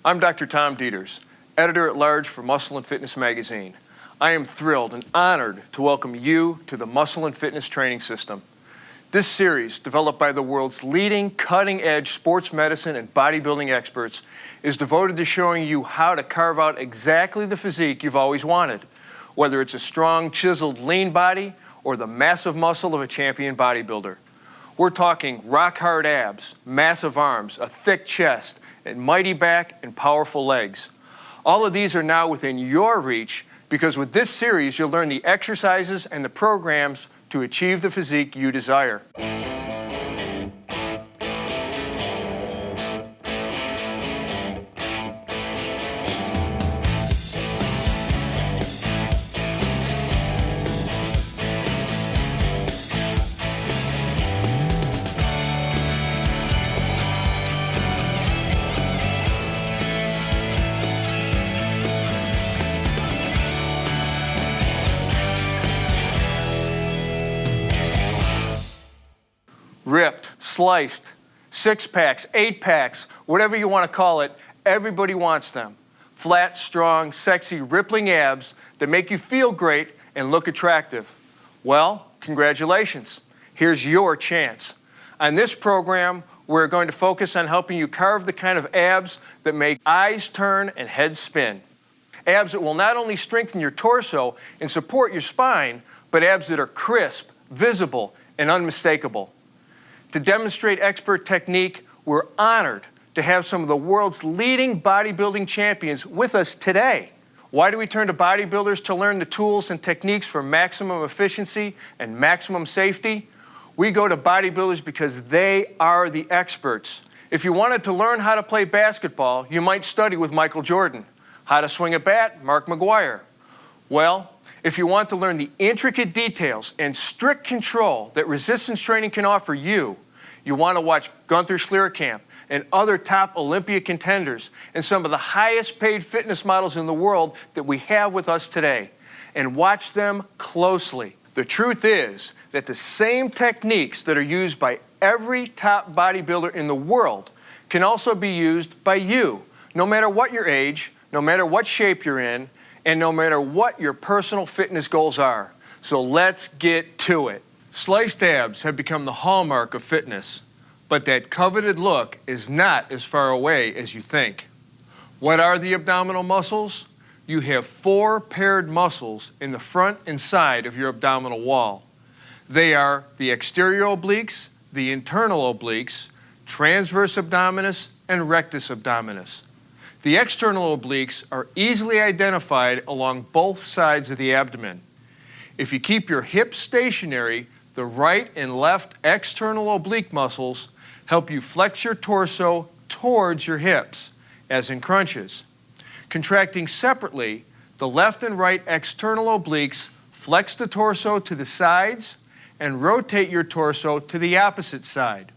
I'm Dr. Tom Dieters, editor-at-large for Muscle and Fitness magazine. I am thrilled and honored to welcome you to the Muscle and Fitness Training System. This series, developed by the world's leading cutting-edge sports medicine and bodybuilding experts, is devoted to showing you how to carve out exactly the physique you've always wanted, whether it's a strong, chiseled, lean body or the massive muscle of a champion bodybuilder. We're talking rock-hard abs, massive arms, a thick chest, and mighty back and powerful legs. All of these are now within your reach because with this series, you'll learn the exercises and the programs to achieve the physique you desire. Ripped, sliced, 6-packs, 8-packs, whatever you want to call it, everybody wants them. Flat, strong, sexy, rippling abs that make you feel great and look attractive. Well, congratulations. Here's your chance. On this program, we're going to focus on helping you carve the kind of abs that make eyes turn and heads spin. Abs that will not only strengthen your torso and support your spine, but abs that are crisp, visible, and unmistakable. To demonstrate expert technique, we're honored to have some of the world's leading bodybuilding champions with us today. Why do we turn to bodybuilders to learn the tools and techniques for maximum efficiency and maximum safety? We go to bodybuilders because they are the experts. If you wanted to learn how to play basketball, you might study with Michael Jordan. How to swing a bat, Mark McGuire. Well, if you want to learn the intricate details and strict control that resistance training can offer you, you want to watch Gunther Schlierkamp and other top Olympia contenders and some of the highest paid fitness models in the world that we have with us today. And watch them closely. The truth is that the same techniques that are used by every top bodybuilder in the world can also be used by you, no matter what your age, no matter what shape you're in, and no matter what your personal fitness goals are. So let's get to it. Sliced abs have become the hallmark of fitness, but that coveted look is not as far away as you think. What are the abdominal muscles? You have 4 paired muscles in the front and side of your abdominal wall. They are the exterior obliques, the internal obliques, transverse abdominis, and rectus abdominis. The external obliques are easily identified along both sides of the abdomen. If you keep your hips stationary, the right and left external oblique muscles help you flex your torso towards your hips, as in crunches. Contracting separately, the left and right external obliques flex the torso to the sides and rotate your torso to the opposite side.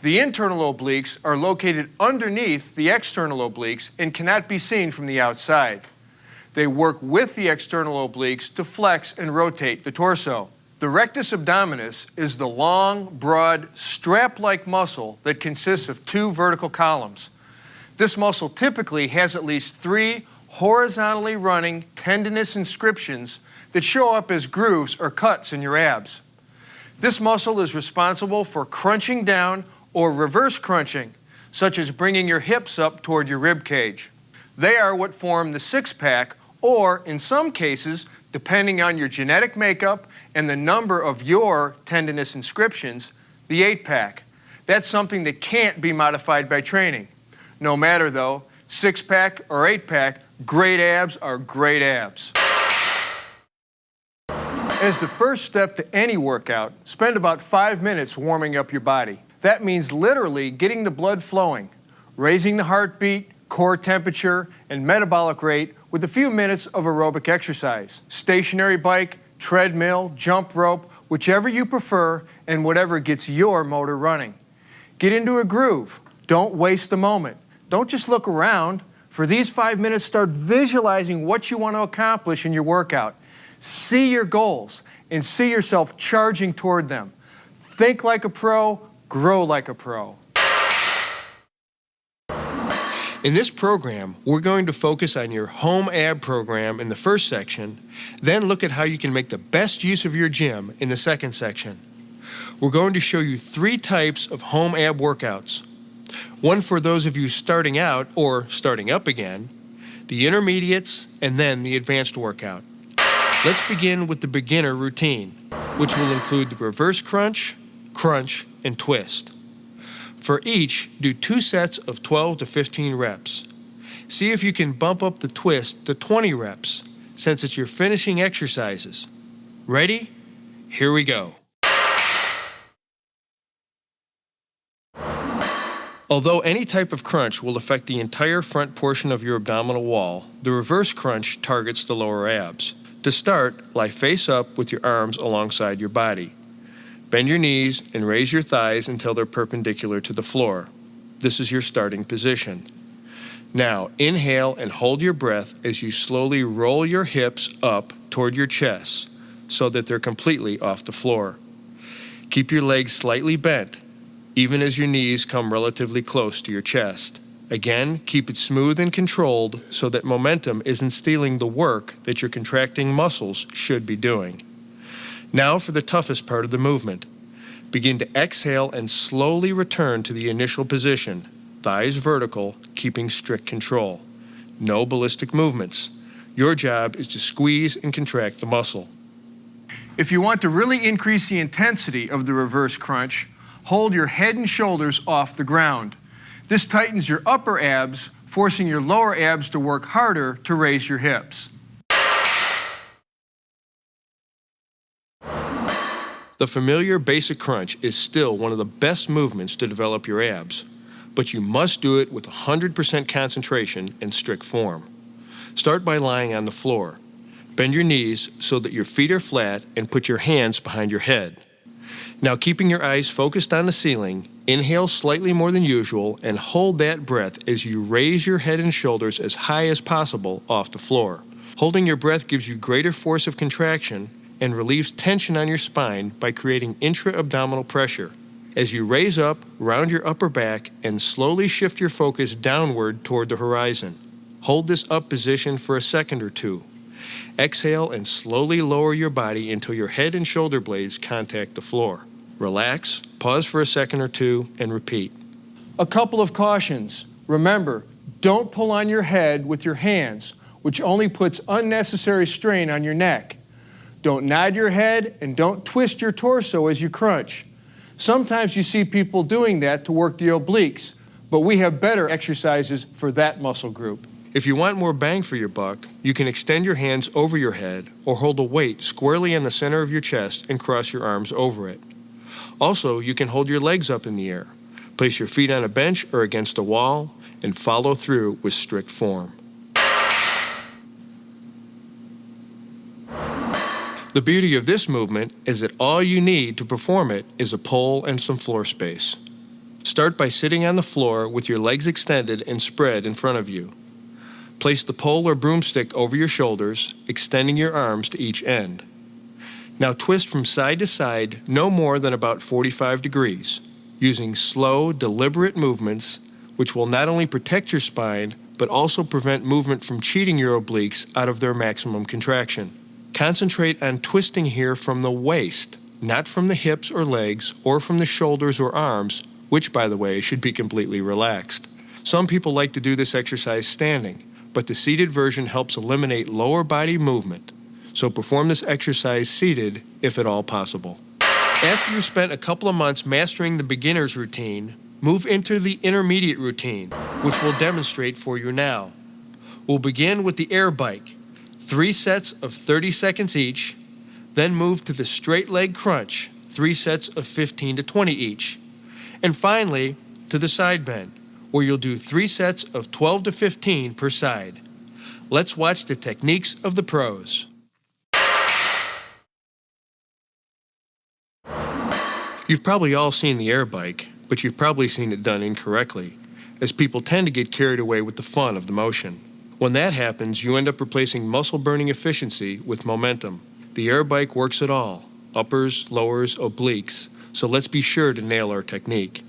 The internal obliques are located underneath the external obliques and cannot be seen from the outside. They work with the external obliques to flex and rotate the torso. The rectus abdominis is the long, broad, strap-like muscle that consists of 2 vertical columns. This muscle typically has at least 3 horizontally running tendinous inscriptions that show up as grooves or cuts in your abs. This muscle is responsible for crunching down or reverse crunching, such as bringing your hips up toward your rib cage. They are what form the 6-pack, or in some cases, depending on your genetic makeup and the number of your tendinous inscriptions, the 8-pack. That's something that can't be modified by training. No matter though, 6-pack or 8-pack, great abs are great abs. As the first step to any workout, spend about 5 minutes warming up your body. That means literally getting the blood flowing, raising the heartbeat, core temperature, and metabolic rate with a few minutes of aerobic exercise. Stationary bike, treadmill, jump rope, whichever you prefer and whatever gets your motor running. Get into a groove. Don't waste the moment. Don't just look around. For these 5 minutes, start visualizing what you want to accomplish in your workout. See your goals and see yourself charging toward them. Think like a pro, grow like a pro. In this program, we're going to focus on your home ab program in the first section, then look at how you can make the best use of your gym in the second section. We're going to show you 3 types of home ab workouts. One for those of you starting out or starting up again, the intermediates, and then the advanced workout. Let's begin with the beginner routine, which will include the reverse crunch, crunch, and twist. For each, do 2 sets of 12 to 15 reps. See if you can bump up the twist to 20 reps, since it's your finishing exercises. Ready? Here we go. Although any type of crunch will affect the entire front portion of your abdominal wall, the reverse crunch targets the lower abs. To start, lie face up with your arms alongside your body. Bend your knees and raise your thighs until they're perpendicular to the floor. This is your starting position. Now, inhale and hold your breath as you slowly roll your hips up toward your chest so that they're completely off the floor. Keep your legs slightly bent, even as your knees come relatively close to your chest. Again, keep it smooth and controlled so that momentum isn't stealing the work that your contracting muscles should be doing. Now for the toughest part of the movement. Begin to exhale and slowly return to the initial position, thighs vertical, keeping strict control. No ballistic movements. Your job is to squeeze and contract the muscle. If you want to really increase the intensity of the reverse crunch, hold your head and shoulders off the ground. This tightens your upper abs, forcing your lower abs to work harder to raise your hips. The familiar basic crunch is still one of the best movements to develop your abs, but you must do it with 100% concentration and strict form. Start by lying on the floor. Bend your knees so that your feet are flat and put your hands behind your head. Now, keeping your eyes focused on the ceiling, inhale slightly more than usual and hold that breath as you raise your head and shoulders as high as possible off the floor. Holding your breath gives you greater force of contraction and relieves tension on your spine by creating intra-abdominal pressure. As you raise up, round your upper back and slowly shift your focus downward toward the horizon. Hold this up position for a second or 2. Exhale and slowly lower your body until your head and shoulder blades contact the floor. Relax, pause for a second or 2, and repeat. A couple of cautions. Remember, don't pull on your head with your hands, which only puts unnecessary strain on your neck. Don't nod your head and don't twist your torso as you crunch. Sometimes you see people doing that to work the obliques, but we have better exercises for that muscle group. If you want more bang for your buck, you can extend your hands over your head or hold a weight squarely in the center of your chest and cross your arms over it. Also, you can hold your legs up in the air, place your feet on a bench or against a wall, and follow through with strict form. The beauty of this movement is that all you need to perform it is a pole and some floor space. Start by sitting on the floor with your legs extended and spread in front of you. Place the pole or broomstick over your shoulders, extending your arms to each end. Now twist from side to side no more than about 45 degrees, using slow, deliberate movements which will not only protect your spine, but also prevent movement from cheating your obliques out of their maximum contraction. Concentrate on twisting here from the waist, not from the hips or legs or from the shoulders or arms, which, by the way, should be completely relaxed. Some people like to do this exercise standing, but the seated version helps eliminate lower body movement. So perform this exercise seated if at all possible. After you've spent a couple of months mastering the beginner's routine, move into the intermediate routine, which we'll demonstrate for you now. We'll begin with the air bike. 3 sets of 30 seconds each, then move to the straight leg crunch, 3 sets of 15 to 20 each. And finally, to the side bend, where you'll do 3 sets of 12 to 15 per side. Let's watch the techniques of the pros. You've probably all seen the air bike, but you've probably seen it done incorrectly, as people tend to get carried away with the fun of the motion. When that happens, you end up replacing muscle-burning efficiency with momentum. The air bike works it all, uppers, lowers, obliques, so let's be sure to nail our technique.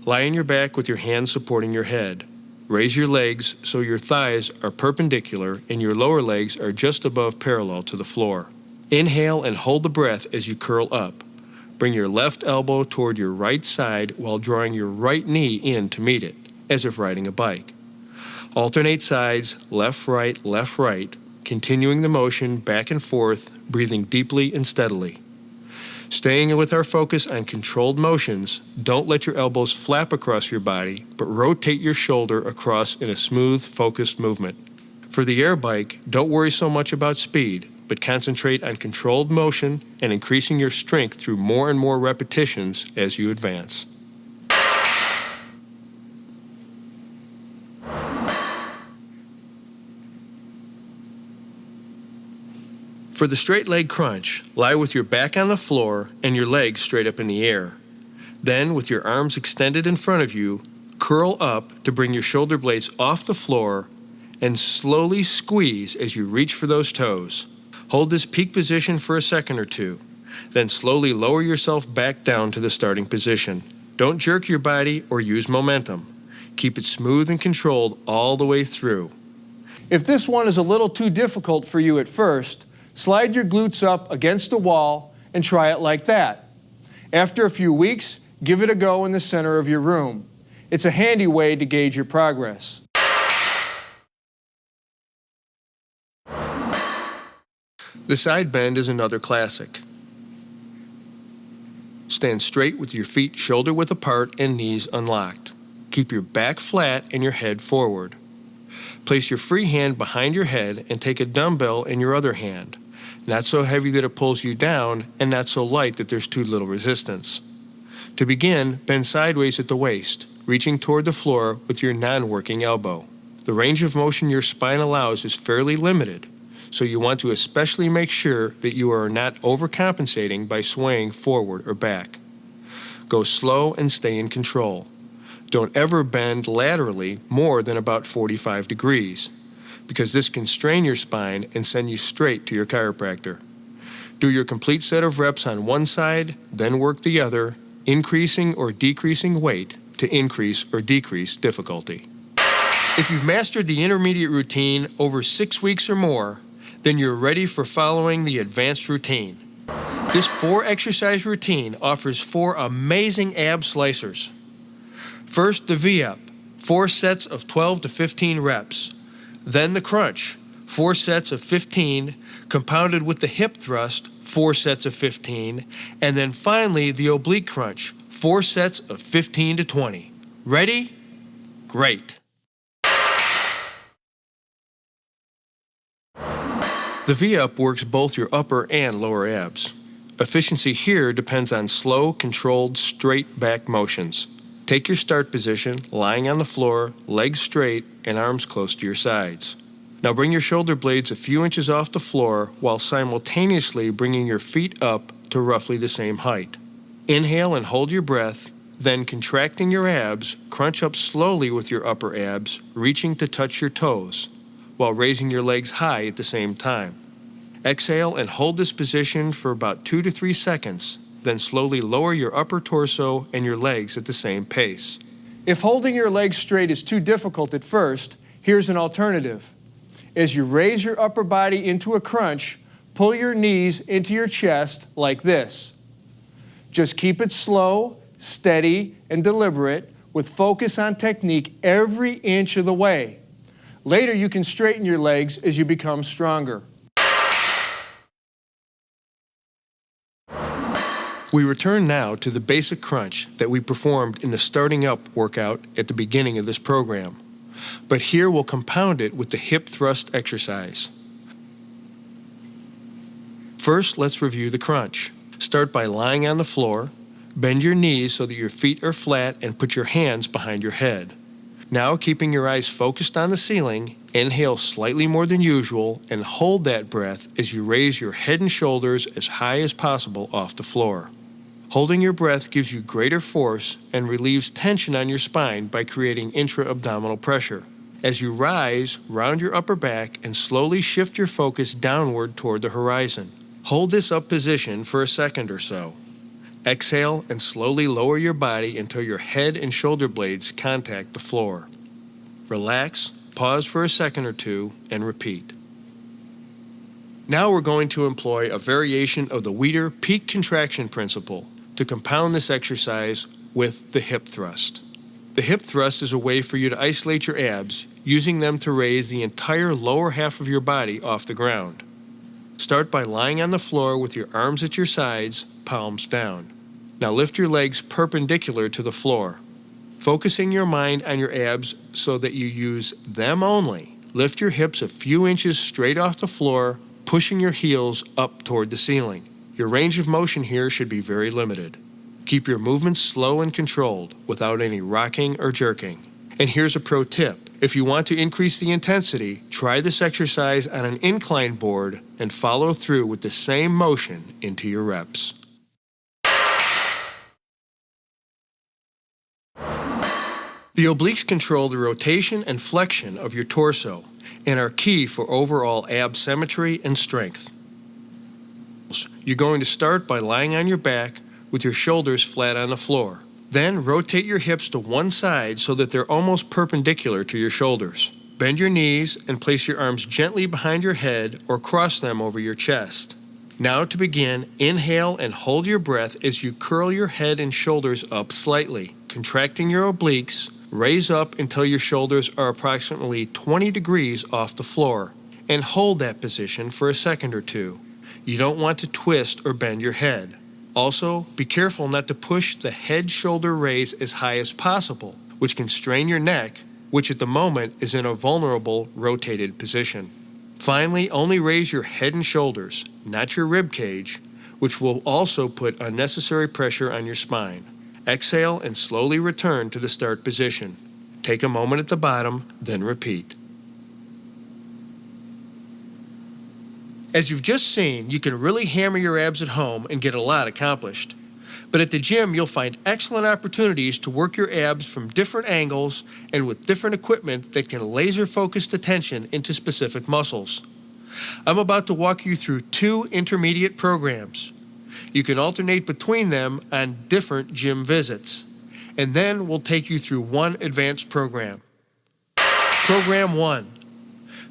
Lie on your back with your hands supporting your head. Raise your legs so your thighs are perpendicular and your lower legs are just above parallel to the floor. Inhale and hold the breath as you curl up. Bring your left elbow toward your right side while drawing your right knee in to meet it, as if riding a bike. Alternate sides, left, right, continuing the motion back and forth, breathing deeply and steadily. Staying with our focus on controlled motions, don't let your elbows flap across your body, but rotate your shoulder across in a smooth, focused movement. For the air bike, don't worry so much about speed, but concentrate on controlled motion and increasing your strength through more and more repetitions as you advance. For the straight leg crunch, lie with your back on the floor and your legs straight up in the air. Then, with your arms extended in front of you, curl up to bring your shoulder blades off the floor and slowly squeeze as you reach for those toes. Hold this peak position for a second or two. Then slowly lower yourself back down to the starting position. Don't jerk your body or use momentum. Keep it smooth and controlled all the way through. If this one is a little too difficult for you at first, slide your glutes up against the wall and try it like that. After a few weeks, give it a go in the center of your room. It's a handy way to gauge your progress. The side bend is another classic. Stand straight with your feet shoulder width apart and knees unlocked. Keep your back flat and your head forward. Place your free hand behind your head and take a dumbbell in your other hand. Not so heavy that it pulls you down, and not so light that there's too little resistance. To begin, bend sideways at the waist, reaching toward the floor with your non-working elbow. The range of motion your spine allows is fairly limited, so you want to especially make sure that you are not overcompensating by swaying forward or back. Go slow and stay in control. Don't ever bend laterally more than about 45 degrees. Because this can strain your spine and send you straight to your chiropractor. Do your complete set of reps on one side, then work the other, increasing or decreasing weight to increase or decrease difficulty. If you've mastered the intermediate routine over 6 weeks or more, then you're ready for following the advanced routine. This 4-exercise routine offers 4 amazing ab slicers. First, the V-up, 4 sets of 12 to 15 reps. Then the crunch, 4 sets of 15, compounded with the hip thrust, 4 sets of 15, and then finally the oblique crunch, 4 sets of 15 to 20. Ready? Great. The V-up works both your upper and lower abs. Efficiency here depends on slow, controlled, straight back motions. Take your start position, lying on the floor, legs straight, and arms close to your sides. Now bring your shoulder blades a few inches off the floor while simultaneously bringing your feet up to roughly the same height. Inhale and hold your breath, then contracting your abs, crunch up slowly with your upper abs, reaching to touch your toes, while raising your legs high at the same time. Exhale and hold this position for about 2 to 3 seconds. Then slowly lower your upper torso and your legs at the same pace. If holding your legs straight is too difficult at first, here's an alternative. As you raise your upper body into a crunch, pull your knees into your chest like this. Just keep it slow, steady, and deliberate with focus on technique every inch of the way. Later, you can straighten your legs as you become stronger. We return now to the basic crunch that we performed in the starting up workout at the beginning of this program. But here we'll compound it with the hip thrust exercise. First, let's review the crunch. Start by lying on the floor. Bend your knees so that your feet are flat and put your hands behind your head. Now, keeping your eyes focused on the ceiling, inhale slightly more than usual and hold that breath as you raise your head and shoulders as high as possible off the floor. Holding your breath gives you greater force and relieves tension on your spine by creating intra-abdominal pressure. As you rise, round your upper back and slowly shift your focus downward toward the horizon. Hold this up position for a second or so. Exhale and slowly lower your body until your head and shoulder blades contact the floor. Relax, pause for a second or two, and repeat. Now we're going to employ a variation of the Weider peak contraction principle to compound this exercise with the hip thrust. The hip thrust is a way for you to isolate your abs, using them to raise the entire lower half of your body off the ground. Start by lying on the floor with your arms at your sides, palms down. Now lift your legs perpendicular to the floor. Focusing your mind on your abs so that you use them only, lift your hips a few inches straight off the floor, pushing your heels up toward the ceiling. Your range of motion here should be very limited. Keep your movements slow and controlled, without any rocking or jerking. And here's a pro tip. If you want to increase the intensity, try this exercise on an incline board and follow through with the same motion into your reps. The obliques control the rotation and flexion of your torso and are key for overall ab symmetry and strength. You're going to start by lying on your back with your shoulders flat on the floor. Then rotate your hips to one side so that they're almost perpendicular to your shoulders. Bend your knees and place your arms gently behind your head or cross them over your chest. Now to begin, inhale and hold your breath as you curl your head and shoulders up slightly. Contracting your obliques, raise up until your shoulders are approximately 20 degrees off the floor, and hold that position for a second or two. You don't want to twist or bend your head. Also, be careful not to push the head-shoulder raise as high as possible, which can strain your neck, which at the moment is in a vulnerable rotated position. Finally, only raise your head and shoulders, not your rib cage, which will also put unnecessary pressure on your spine. Exhale and slowly return to the start position. Take a moment at the bottom, then repeat. As you've just seen, you can really hammer your abs at home and get a lot accomplished. But at the gym, you'll find excellent opportunities to work your abs from different angles and with different equipment that can laser focus attention into specific muscles. I'm about to walk you through 2 intermediate programs. You can alternate between them on different gym visits. And then we'll take you through 1 advanced program. Program 1.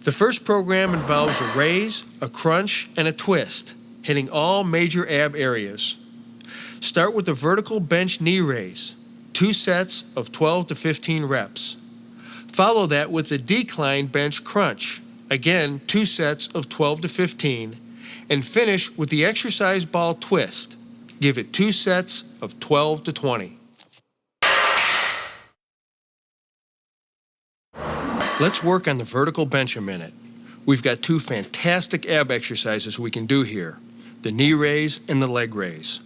The first program involves a raise, a crunch, and a twist, hitting all major ab areas. Start with the vertical bench knee raise, 2 sets of 12 to 15 reps. Follow that with the decline bench crunch, again 2 sets of 12 to 15, and finish with the exercise ball twist. Give it 2 sets of 12 to 20. Let's work on the vertical bench a minute. We've got 2 fantastic ab exercises we can do here, the knee raise and the leg raise.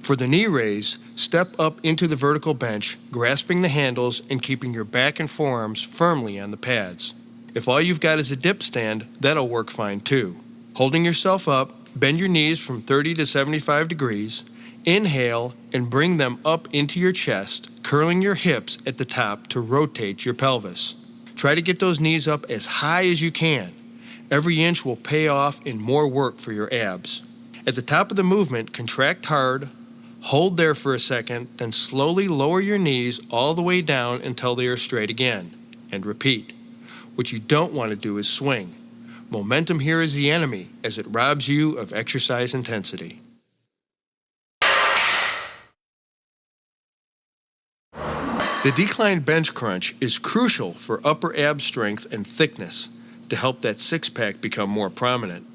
For the knee raise, step up into the vertical bench, grasping the handles and keeping your back and forearms firmly on the pads. If all you've got is a dip stand, that'll work fine too. Holding yourself up, bend your knees from 30 to 75 degrees, inhale and bring them up into your chest, curling your hips at the top to rotate your pelvis. Try to get those knees up as high as you can. Every inch will pay off in more work for your abs. At the top of the movement, contract hard, hold there for a second, then slowly lower your knees all the way down until they are straight again, and repeat. What you don't want to do is swing. Momentum here is the enemy, as it robs you of exercise intensity. The decline bench crunch is crucial for upper ab strength and thickness to help that six-pack become more prominent.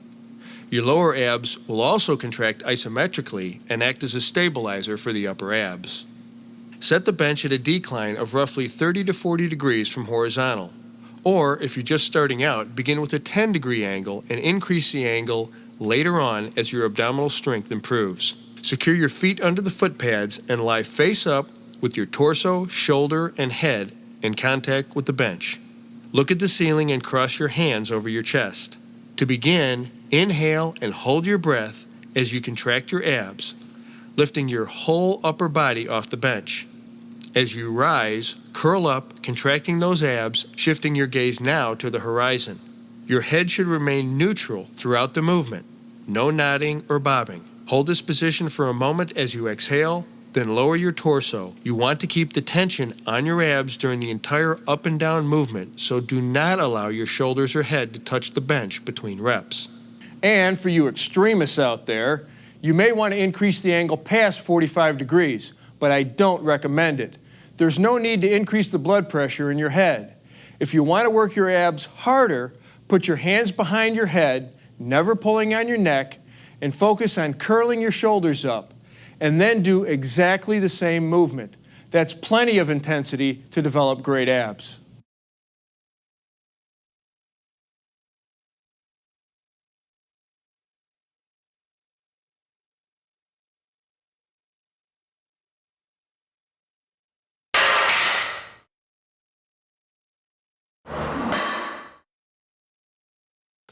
Your lower abs will also contract isometrically and act as a stabilizer for the upper abs. Set the bench at a decline of roughly 30 to 40 degrees from horizontal. Or, if you're just starting out, begin with a 10-degree angle and increase the angle later on as your abdominal strength improves. Secure your feet under the foot pads and lie face up with your torso, shoulder, and head in contact with the bench. Look at the ceiling and cross your hands over your chest. To begin, inhale and hold your breath as you contract your abs, lifting your whole upper body off the bench. As you rise, curl up, contracting those abs, shifting your gaze now to the horizon. Your head should remain neutral throughout the movement. No nodding or bobbing. Hold this position for a moment as you exhale, Then lower your torso. You want to keep the tension on your abs during the entire up and down movement, so do not allow your shoulders or head to touch the bench between reps. And for you extremists out there, you may want to increase the angle past 45 degrees, but I don't recommend it. There's no need to increase the blood pressure in your head. If you want to work your abs harder, put your hands behind your head, never pulling on your neck, and focus on curling your shoulders up, and then do exactly the same movement. That's plenty of intensity to develop great abs.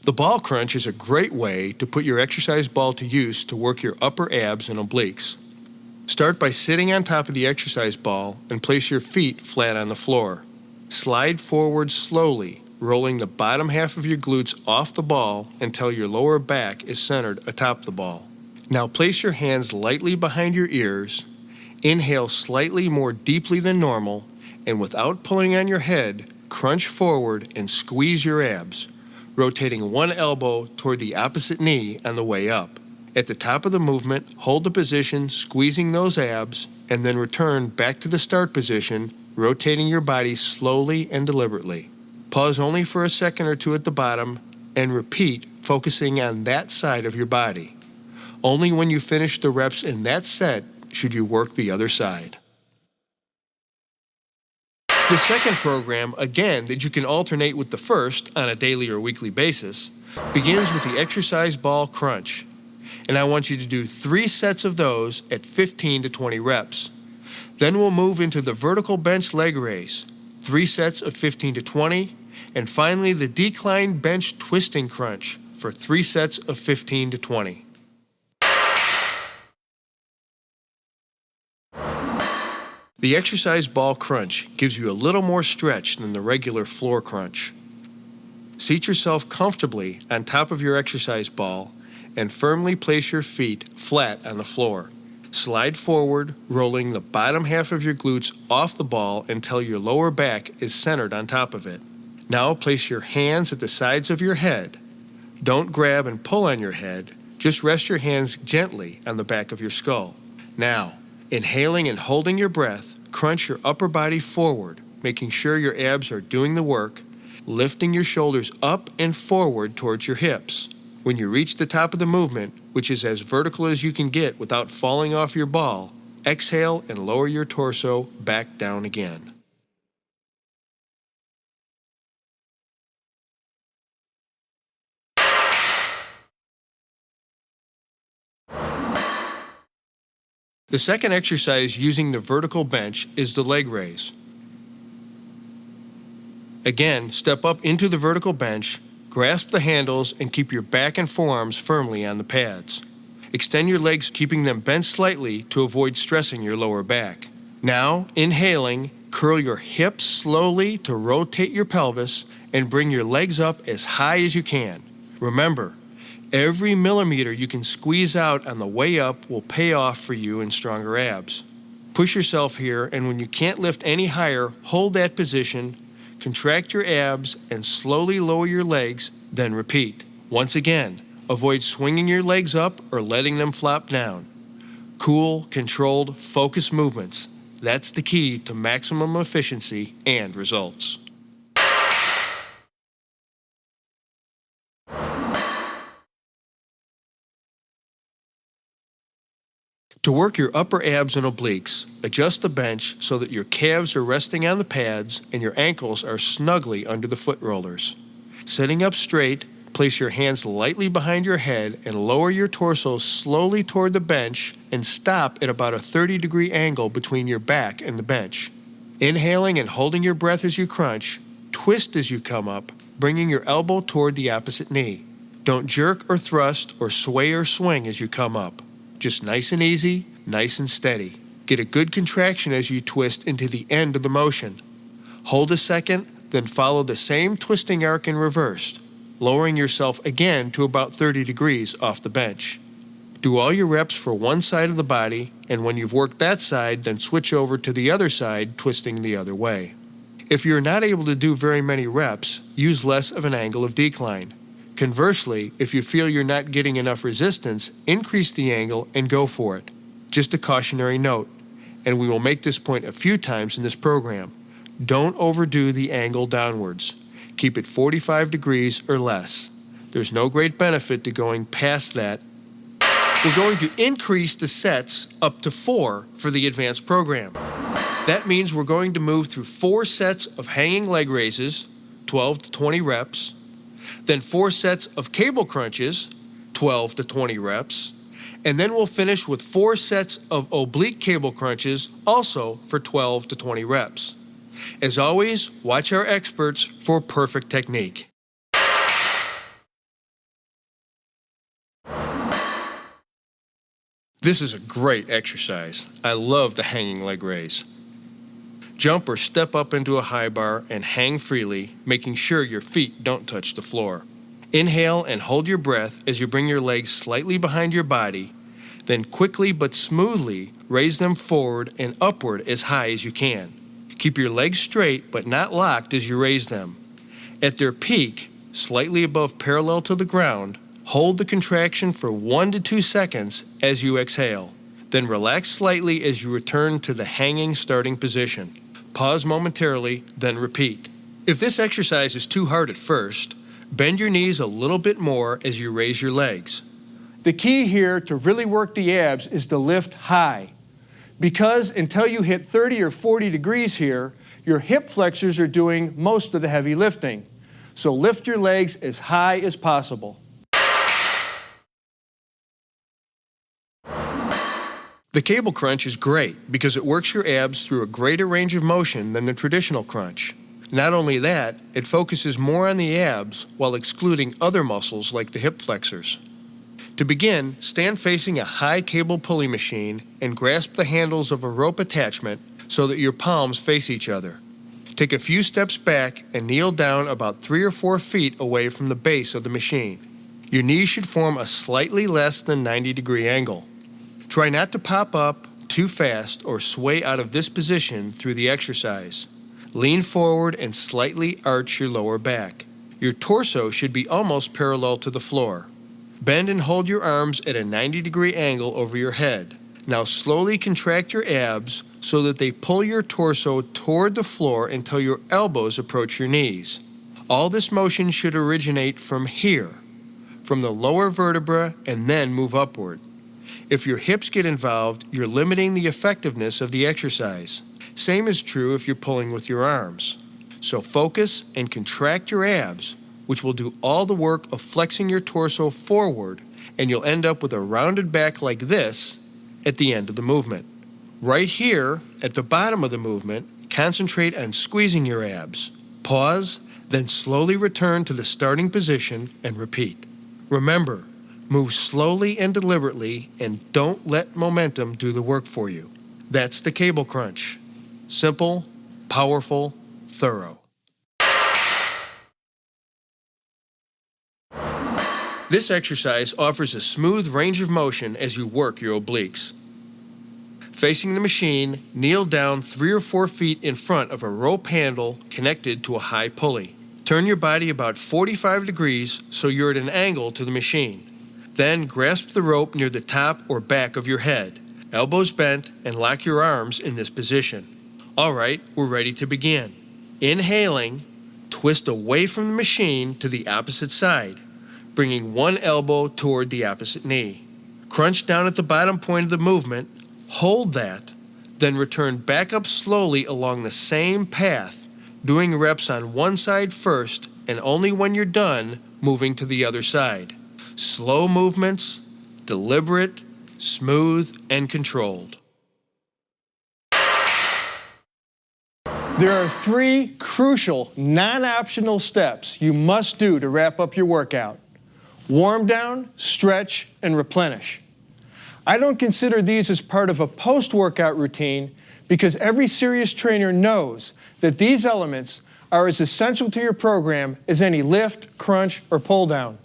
The ball crunch is a great way to put your exercise ball to use to work your upper abs and obliques. Start by sitting on top of the exercise ball and place your feet flat on the floor. Slide forward slowly, rolling the bottom half of your glutes off the ball until your lower back is centered atop the ball. Now place your hands lightly behind your ears, inhale slightly more deeply than normal, and without pulling on your head, crunch forward and squeeze your abs, rotating one elbow toward the opposite knee on the way up. At the top of the movement, hold the position, squeezing those abs, and then return back to the start position, rotating your body slowly and deliberately. Pause only for a second or two at the bottom, and repeat, focusing on that side of your body. Only when you finish the reps in that set should you work the other side. The second program, again, that you can alternate with the first on a daily or weekly basis, begins with the exercise ball crunch. And I want you to do 3 sets of those at 15 to 20 reps. Then we'll move into the vertical bench leg raise, 3 sets of 15 to 20, and finally the decline bench twisting crunch for 3 sets of 15 to 20. The exercise ball crunch gives you a little more stretch than the regular floor crunch. Seat yourself comfortably on top of your exercise ball and firmly place your feet flat on the floor. Slide forward, rolling the bottom half of your glutes off the ball until your lower back is centered on top of it. Now place your hands at the sides of your head. Don't grab and pull on your head, just rest your hands gently on the back of your skull. Now, inhaling and holding your breath, crunch your upper body forward, making sure your abs are doing the work, lifting your shoulders up and forward towards your hips. When you reach the top of the movement, which is as vertical as you can get without falling off your ball, exhale and lower your torso back down again. The second exercise using the vertical bench is the leg raise. Again, step up into the vertical bench, grasp the handles, and keep your back and forearms firmly on the pads. Extend your legs, keeping them bent slightly to avoid stressing your lower back. Now, inhaling, curl your hips slowly to rotate your pelvis and bring your legs up as high as you can. Remember, every millimeter you can squeeze out on the way up will pay off for you in stronger abs. Push yourself here, and when you can't lift any higher, hold that position, contract your abs, and slowly lower your legs, then repeat. Once again, avoid swinging your legs up or letting them flop down. Cool, controlled, focused movements. That's the key to maximum efficiency and results. To work your upper abs and obliques, adjust the bench so that your calves are resting on the pads and your ankles are snugly under the foot rollers. Sitting up straight, place your hands lightly behind your head and lower your torso slowly toward the bench and stop at about a 30-degree angle between your back and the bench. Inhaling and holding your breath as you crunch, twist as you come up, bringing your elbow toward the opposite knee. Don't jerk or thrust or sway or swing as you come up. Just nice and easy, nice and steady. Get a good contraction as you twist into the end of the motion. Hold a second, then follow the same twisting arc in reverse, lowering yourself again to about 30 degrees off the bench. Do all your reps for one side of the body, and when you've worked that side, then switch over to the other side, twisting the other way. If you're not able to do very many reps, use less of an angle of decline. Conversely, if you feel you're not getting enough resistance, increase the angle and go for it. Just a cautionary note, and we will make this point a few times in this program. Don't overdo the angle downwards. Keep it 45 degrees or less. There's no great benefit to going past that. We're going to increase the sets up to 4 for the advanced program. That means we're going to move through 4 sets of hanging leg raises, 12 to 20 reps, then 4 sets of cable crunches, 12 to 20 reps, and then we'll finish with 4 sets of oblique cable crunches, also for 12 to 20 reps. As always, watch our experts for perfect technique. This is a great exercise. I love the hanging leg raise. Jump or step up into a high bar and hang freely, making sure your feet don't touch the floor. Inhale and hold your breath as you bring your legs slightly behind your body, then quickly but smoothly raise them forward and upward as high as you can. Keep your legs straight but not locked as you raise them. At their peak, slightly above parallel to the ground, hold the contraction for 1 to 2 seconds as you exhale. Then relax slightly as you return to the hanging starting position. Pause momentarily, then repeat. If this exercise is too hard at first, bend your knees a little bit more as you raise your legs. The key here to really work the abs is to lift high. Because until you hit 30 or 40 degrees here, your hip flexors are doing most of the heavy lifting. So lift your legs as high as possible. The cable crunch is great because it works your abs through a greater range of motion than the traditional crunch. Not only that, it focuses more on the abs while excluding other muscles like the hip flexors. To begin, stand facing a high cable pulley machine and grasp the handles of a rope attachment so that your palms face each other. Take a few steps back and kneel down about 3 or 4 feet away from the base of the machine. Your knees should form a slightly less than 90-degree angle. Try not to pop up too fast or sway out of this position through the exercise. Lean forward and slightly arch your lower back. Your torso should be almost parallel to the floor. Bend and hold your arms at a 90-degree angle over your head. Now slowly contract your abs so that they pull your torso toward the floor until your elbows approach your knees. All this motion should originate from here, from the lower vertebra, and then move upward. If your hips get involved, you're limiting the effectiveness of the exercise. Same is true if you're pulling with your arms. So focus and contract your abs, which will do all the work of flexing your torso forward, and you'll end up with a rounded back like this at the end of the movement. Right here, at the bottom of the movement, concentrate on squeezing your abs. Pause, then slowly return to the starting position and repeat. Remember, move slowly and deliberately, and don't let momentum do the work for you. That's the cable crunch. Simple, powerful, thorough. This exercise offers a smooth range of motion as you work your obliques. Facing the machine, kneel down 3 or 4 feet in front of a rope handle connected to a high pulley. Turn your body about 45 degrees so you're at an angle to the machine. Then grasp the rope near the top or back of your head, elbows bent, and lock your arms in this position. All right, we're ready to begin. Inhaling, twist away from the machine to the opposite side, bringing one elbow toward the opposite knee. Crunch down at the bottom point of the movement, hold that, then return back up slowly along the same path, doing reps on one side first, and only when you're done, moving to the other side. Slow movements, deliberate, smooth, and controlled. There are 3 crucial, non-optional steps you must do to wrap up your workout. Warm down, stretch, and replenish. I don't consider these as part of a post-workout routine because every serious trainer knows that these elements are as essential to your program as any lift, crunch, or pull down.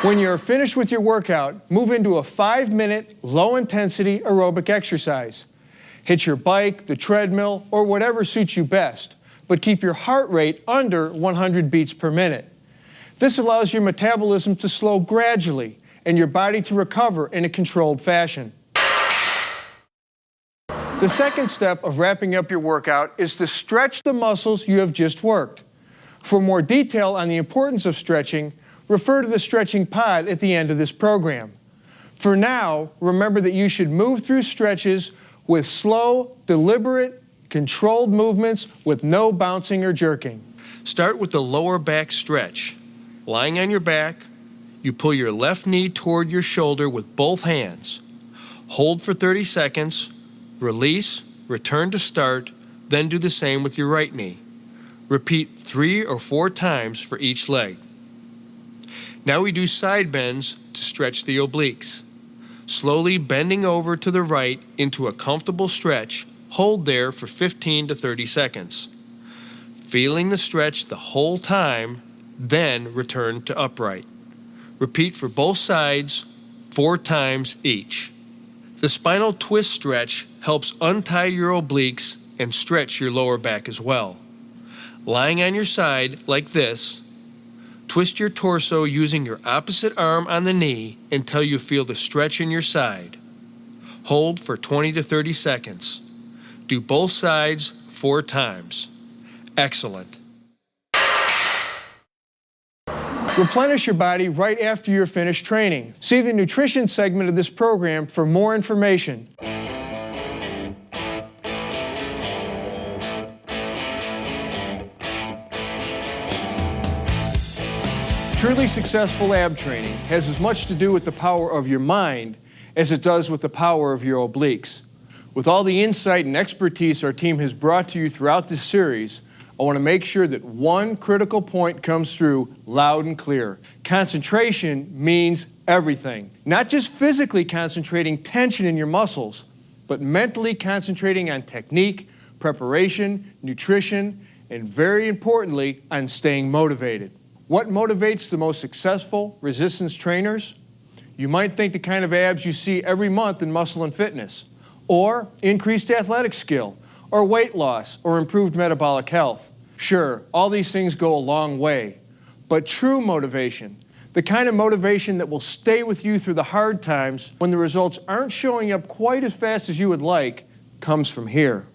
When you're finished with your workout, move into a 5-minute, low-intensity aerobic exercise. Hit your bike, the treadmill, or whatever suits you best, but keep your heart rate under 100 beats per minute. This allows your metabolism to slow gradually and your body to recover in a controlled fashion. The second step of wrapping up your workout is to stretch the muscles you have just worked. For more detail on the importance of stretching, refer to the stretching pod at the end of this program. For now, remember that you should move through stretches with slow, deliberate, controlled movements with no bouncing or jerking. Start with the lower back stretch. Lying on your back, you pull your left knee toward your shoulder with both hands. Hold for 30 seconds, release, return to start, then do the same with your right knee. Repeat 3 or 4 times for each leg. Now we do side bends to stretch the obliques. Slowly bending over to the right into a comfortable stretch, hold there for 15 to 30 seconds. Feeling the stretch the whole time, then return to upright. Repeat for both sides 4 times each. The spinal twist stretch helps untie your obliques and stretch your lower back as well. Lying on your side like this, twist your torso using your opposite arm on the knee until you feel the stretch in your side. Hold for 20 to 30 seconds. Do both sides 4 times. Excellent. Replenish your body right after you're finished training. See the nutrition segment of this program for more information. Truly successful ab training has as much to do with the power of your mind as it does with the power of your obliques. With all the insight and expertise our team has brought to you throughout this series, I want to make sure that one critical point comes through loud and clear. Concentration means everything. Not just physically concentrating tension in your muscles, but mentally concentrating on technique, preparation, nutrition, and very importantly, on staying motivated. What motivates the most successful resistance trainers? You might think the kind of abs you see every month in Muscle and Fitness, or increased athletic skill, or weight loss, or improved metabolic health. Sure, all these things go a long way, but true motivation, the kind of motivation that will stay with you through the hard times when the results aren't showing up quite as fast as you would like, comes from here.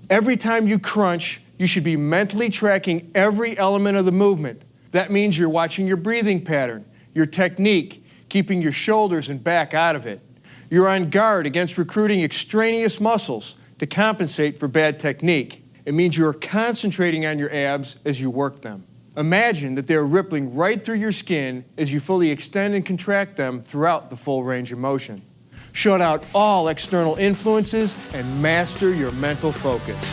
Every time you crunch, you should be mentally tracking every element of the movement. That means you're watching your breathing pattern, your technique, keeping your shoulders and back out of it. You're on guard against recruiting extraneous muscles to compensate for bad technique. It means you're concentrating on your abs as you work them. Imagine that they're rippling right through your skin as you fully extend and contract them throughout the full range of motion. Shut out all external influences and master your mental focus.